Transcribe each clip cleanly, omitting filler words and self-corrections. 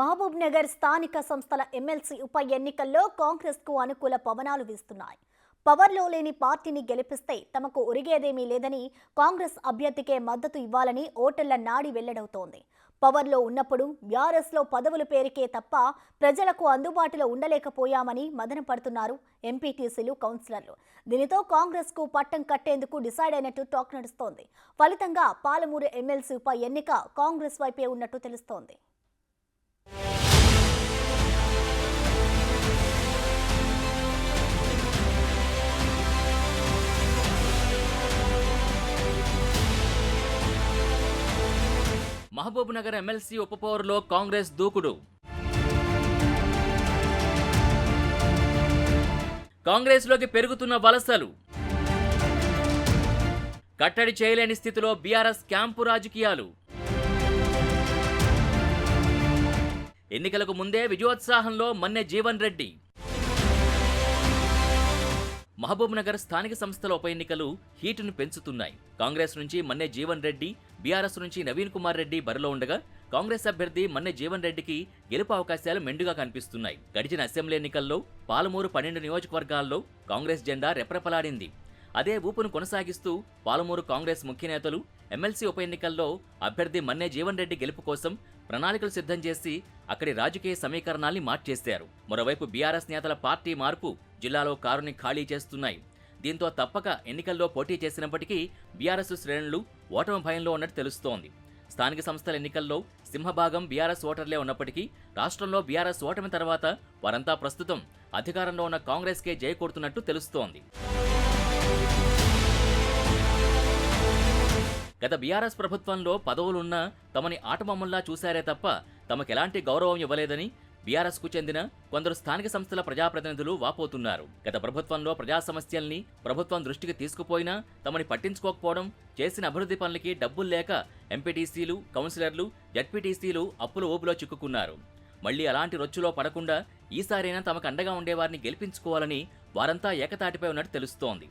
మహబూబ్ నగర్ స్థానిక సంస్థల ఎమ్మెల్సీ ఉప ఎన్నికల్లో కాంగ్రెస్కు అనుకూల పవనాలు వీస్తున్నాయి. పవర్లో లేని పార్టీని గెలిపిస్తే తమకు ఒరిగేదేమీ లేదని కాంగ్రెస్ అభ్యర్థికే మద్దతు ఇవ్వాలని ఓటర్ల నాడి వెల్లడవుతోంది. పవర్లో ఉన్నప్పుడు బీఆర్ఎస్లో పదవుల పేరుకే తప్ప ప్రజలకు అందుబాటులో ఉండలేకపోయామని మదనపడుతున్నారు ఎంపీటీసీలు, కౌన్సిలర్లు. దీనితో కాంగ్రెస్కు పట్టం కట్టేందుకు డిసైడ్ అయినట్టు టాక్ నడుస్తోంది. ఫలితంగా పాలమూరు ఎమ్మెల్సీ ఉప ఎన్నిక కాంగ్రెస్ వైపే ఉన్నట్టు తెలుస్తోంది. మహబూబ్ నగర్ ఎమ్మెల్సీ ఉప పోరులో కాంగ్రెస్ దూకుడు. కాంగ్రెస్లోకి పెరుగుతున్న వలసలు. కట్టడి చేయలేని స్థితిలో బీఆర్ఎస్ క్యాంపు రాజకీయాలు. ఎన్నికలకు ముందే విజయోత్సాహంలో మన్నె జీవన్ రెడ్డి. మహబూబ్ నగర్ స్థానిక సంస్థల ఉప ఎన్నికలు హీటును పెంచుతున్నాయి. కాంగ్రెస్ నుంచి మన్నె జీవన్ రెడ్డి, బీఆర్ఎస్ నుంచి నవీన్ కుమార్ రెడ్డి బరిలో ఉండగా కాంగ్రెస్ అభ్యర్థి మన్నె జీవన్ రెడ్డికి గెలుపు అవకాశాలు మెండుగా కనిపిస్తున్నాయి. గడిచిన అసెంబ్లీ ఎన్నికల్లో పాలమూరు 12 నియోజకవర్గాల్లో కాంగ్రెస్ జెండా రెపరెపలాడింది. అదే ఊపును కొనసాగిస్తూ పాలమూరు కాంగ్రెస్ ముఖ్య నేతలు ఎమ్మెల్సీ ఉప ఎన్నికల్లో అభ్యర్థి మన్నె జీవన్ రెడ్డి గెలుపు కోసం ప్రణాళికలు సిద్ధం చేసి అక్కడి రాజకీయ సమీకరణాల్ని మార్చేశారు. మరోవైపు బీఆర్ఎస్ నేతల పార్టీ మార్పు జిల్లాలో కారుని ఖాళీ చేస్తున్నాయి. దీంతో తప్పక ఎన్నికల్లో పోటీ చేసినప్పటికీ బీఆర్ఎస్ శ్రేణులు ఓటమి భయంలో ఉన్నట్టు తెలుస్తోంది. స్థానిక సంస్థల ఎన్నికల్లో సింహభాగం బీఆర్ఎస్ ఓటర్లే ఉన్నప్పటికీ రాష్ట్రంలో బీఆర్ఎస్ ఓటమి తర్వాత వారంతా ప్రస్తుతం అధికారంలో ఉన్న కాంగ్రెస్కే జై కొడుతున్నట్టు తెలుస్తోంది. గత బీఆర్ఎస్ ప్రభుత్వంలో పదవులున్నా తమని ఆటబొమ్మల్లా చూశారే తప్ప తమకెలాంటి గౌరవం ఇవ్వలేదని బీఆర్ఎస్కు చెందిన కొందరు స్థానిక సంస్థల ప్రజాప్రతినిధులు వాపోతున్నారు. గత ప్రభుత్వంలో ప్రజా సమస్యల్ని ప్రభుత్వం దృష్టికి తీసుకుపోయినా తమని పట్టించుకోకపోవడం, చేసిన అభివృద్ధి పనులకి డబ్బులు లేక ఎంపీటీసీలు, కౌన్సిలర్లు, జడ్పీటీసీలు అప్పుల ఊబిలో చిక్కుకున్నారు. మళ్లీ అలాంటి రొచ్చులో పడకుండా ఈసారైనా తమకు అండగా ఉండేవారిని గెలిపించుకోవాలని వారంతా ఏకతాటిపై ఉన్నట్టు తెలుస్తోంది.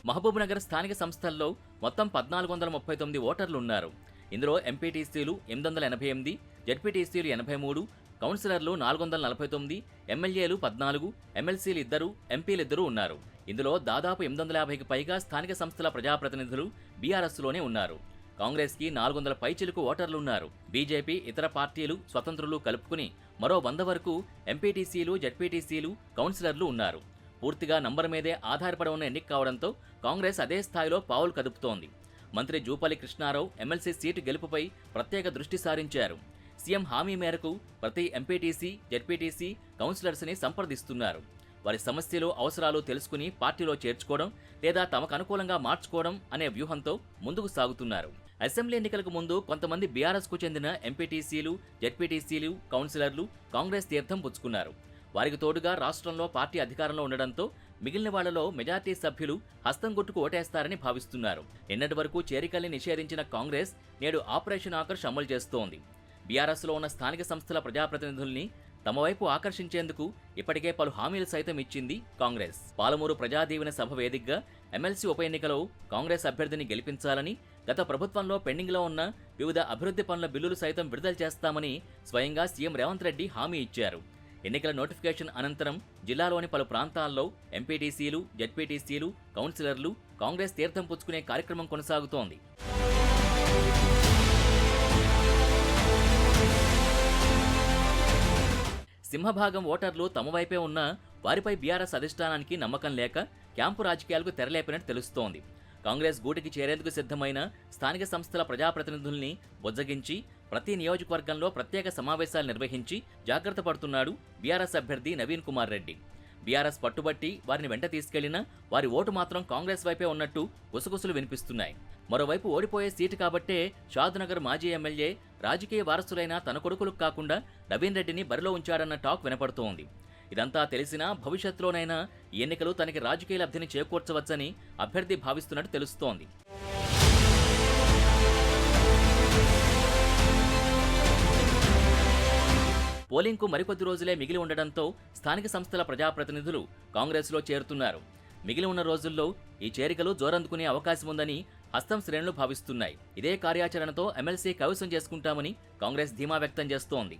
మహబూబ్ నగర్ స్థానిక సంస్థల్లో మొత్తం 1439 ఓటర్లు ఉన్నారు. ఇందులో ఎంపీటీసీలు 888, జడ్పీటీసీలు 83, కౌన్సిలర్లు 449, ఎమ్మెల్యేలు 14, ఎమ్మెల్సీలు 2, ఎంపీలు 2 ఉన్నారు. ఇందులో దాదాపు 850కి పైగా స్థానిక సంస్థల ప్రజాప్రతినిధులు బీఆర్ఎస్లోనే ఉన్నారు. కాంగ్రెస్కి 400 పైచిలుకు ఓటర్లున్నారు. బీజేపీ, ఇతర పార్టీలు, స్వతంత్రులు కలుపుకుని మరో 100 వరకు ఎంపీటీసీలు, జడ్పీటీసీలు, కౌన్సిలర్లు ఉన్నారు. పూర్తిగా నంబర్ మీదే ఆధారపడి ఉన్న ఎన్నిక కావడంతో కాంగ్రెస్ అదే స్థాయిలో పావులు కదుపుతోంది. మంత్రి జూపల్లి కృష్ణారావు ఎమ్మెల్సీ సీటు గెలుపుపై ప్రత్యేక దృష్టి సారించారు. సీఎం హామీ మేరకు ప్రతి ఎంపీటీసీ, జడ్పీటీసీ, కౌన్సిలర్స్ని సంప్రదిస్తున్నారు. వారి సమస్యలు, అవసరాలు తెలుసుకుని పార్టీలో చేర్చుకోవడం లేదా తమకు అనుకూలంగా మార్చుకోవడం అనే వ్యూహంతో ముందుకు సాగుతున్నారు. అసెంబ్లీ ఎన్నికలకు ముందు కొంతమంది బీఆర్ఎస్కు చెందిన ఎంపీటీసీలు, జడ్పీటీసీలు, కౌన్సిలర్లు కాంగ్రెస్ తీర్థం పుచ్చుకున్నారు. వారికి తోడుగా రాష్ట్రంలో పార్టీ అధికారంలో ఉండడంతో మిగిలిన వాళ్లలో మెజార్టీ సభ్యులు హస్తం గుర్తుకు ఓటేస్తారని భావిస్తున్నారు. నిన్నటి వరకు చేరికల్ని నిషేధించిన కాంగ్రెస్ నేడు ఆపరేషన్ ఆకర్ష్ అమలు చేస్తోంది. బీఆర్ఎస్లో ఉన్న స్థానిక సంస్థల ప్రజాప్రతినిధుల్ని తమ వైపు ఆకర్షించేందుకు ఇప్పటికే పలు హామీలు సైతం ఇచ్చింది కాంగ్రెస్. పాలమూరు ప్రజాదీవెన సభ వేదికగా ఎమ్మెల్సీ ఉప ఎన్నికలో కాంగ్రెస్ అభ్యర్థిని గెలిపించాలని, గత ప్రభుత్వంలో పెండింగ్లో ఉన్న వివిధ అభివృద్ధి పనుల బిల్లులు సైతం విడుదల చేస్తామని స్వయంగా సీఎం రేవంత్ రెడ్డి హామీ ఇచ్చారు. ఎన్నికల నోటిఫికేషన్ అనంతరం జిల్లాలోని పలు ప్రాంతాల్లో ఎంపీటీసీలు, జడ్పీటీసీలు, కౌన్సిలర్లు కాంగ్రెస్ తీర్థం పుచ్చుకునే కార్యక్రమం కొనసాగుతోంది. సింహభాగం ఓటర్లు తమ వైపే ఉన్నా వారిపై బీఆర్ఎస్ అధిష్టానానికి నమ్మకం లేక క్యాంపు రాజకీయాలకు తెరలేపినట్టు తెలుస్తోంది. కాంగ్రెస్ గూటికి చేరేందుకు సిద్ధమైన స్థానిక సంస్థల ప్రజాప్రతినిధుల్ని బుజ్జగించి ప్రతి నియోజకవర్గంలో ప్రత్యేక సమావేశాలు నిర్వహించి జాగ్రత్త పడుతున్నాడు బీఆర్ఎస్ అభ్యర్థి నవీన్ కుమార్ రెడ్డి. బీఆర్ఎస్ పట్టుబట్టి వారిని వెంట తీసుకెళ్లినా వారి ఓటు మాత్రం కాంగ్రెస్ వైపే ఉన్నట్టు గుసగుసలు వినిపిస్తున్నాయి. మరోవైపు ఓడిపోయే సీటు కాబట్టే షాద్నగర్ మాజీ ఎమ్మెల్యే రాజకీయ వారసులైన తన కొడుకులకు కాకుండా నవీన్ రెడ్డిని బరిలో ఉంచాడన్న టాక్ వినపడుతోంది. ఇదంతా తెలిసినా భవిష్యత్తులోనైనా ఈ ఎన్నికలు తనకి రాజకీయ లబ్ధిని చేకూర్చవచ్చని అభ్యర్థి భావిస్తున్నట్టు తెలుస్తోంది. పోలింగ్కు మరికొద్ది రోజులే మిగిలి ఉండడంతో స్థానిక సంస్థల ప్రజాప్రతినిధులు కాంగ్రెస్లో చేరుతున్నారు. మిగిలి ఉన్న రోజుల్లో ఈ చేరికలు జోరందుకునే అవకాశం ఉందని హస్తం శ్రేణులు భావిస్తున్నాయి. ఇదే కార్యాచరణతో ఎమ్మెల్సీ కైవసం చేసుకుంటామని కాంగ్రెస్ ధీమా వ్యక్తం చేస్తోంది.